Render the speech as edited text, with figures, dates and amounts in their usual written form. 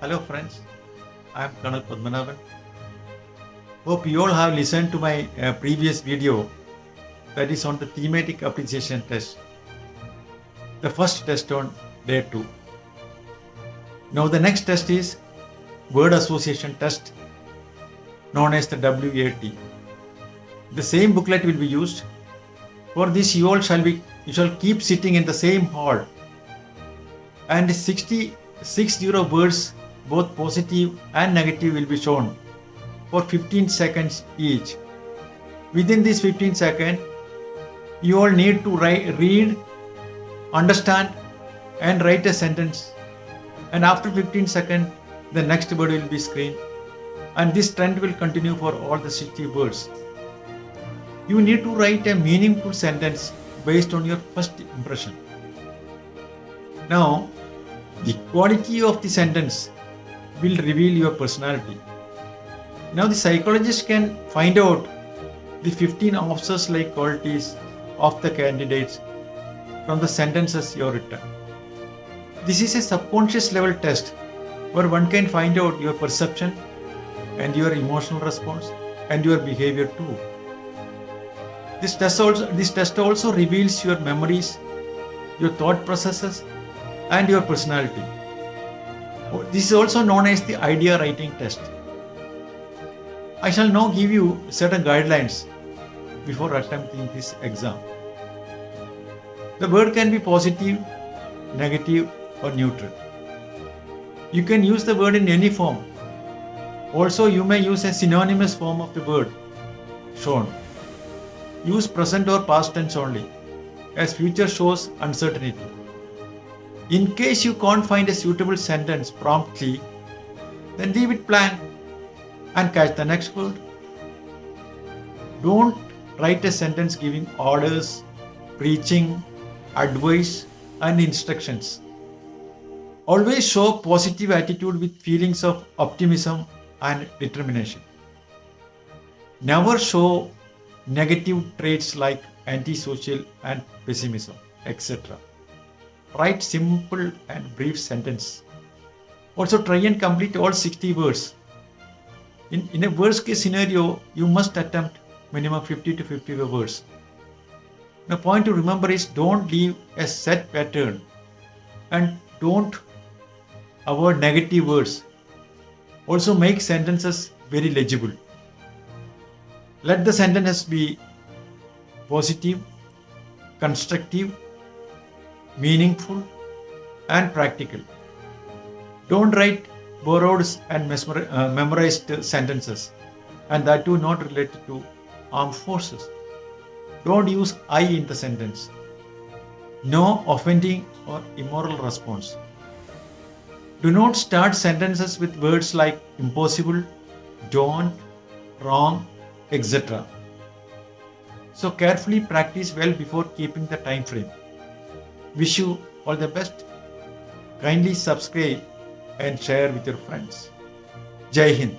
Hello friends, I am Colonel Padmanabhan. Hope you all have listened to my previous video that is on the thematic appreciation test. The first test on day 2. Now the next test is word association test known as the WAT. The same booklet will be used. For this you shall keep sitting in the same hall and 60 words both positive and negative will be shown for 15 seconds each. Within this 15 seconds, you all need to read, understand and write a sentence. And after 15 seconds, the next word will be screened. And this trend will continue for all the 60 words. You need to write a meaningful sentence based on your first impression. Now, the quality of the sentence will reveal your personality. Now the psychologist can find out the 15 officers-like qualities of the candidates from the sentences you have written. This is a subconscious level test where one can find out your perception and your emotional response and your behavior too. This test also reveals your memories, your thought processes and your personality. This is also known as the idea writing test. I shall now give you certain guidelines before attempting this exam. The word can be positive, negative or neutral. You can use the word in any form. Also, you may use a synonymous form of the word shown. Use present or past tense only, as future shows uncertainty. In case you can't find a suitable sentence promptly, then leave it blank and catch the next word. Don't write a sentence giving orders, preaching, advice and instructions. Always show positive attitude with feelings of optimism and determination. Never show negative traits like antisocial and pessimism, etc. Write simple and brief sentence. Also try and complete all 60 words. In a worst case scenario, you must attempt minimum 50 to 55 words. The point to remember is don't leave a set pattern and don't avoid negative words. Also make sentences very legible. Let the sentences be positive, constructive, meaningful and practical. Don't write borrowed and memorized sentences, and that too not related to armed forces. Don't use I in the sentence. No offending or immoral response. Do not start sentences with words like impossible, don't, wrong, etc. So carefully practice well before keeping the time frame. Wish you all the best. Kindly subscribe and share with your friends. Jai Hind.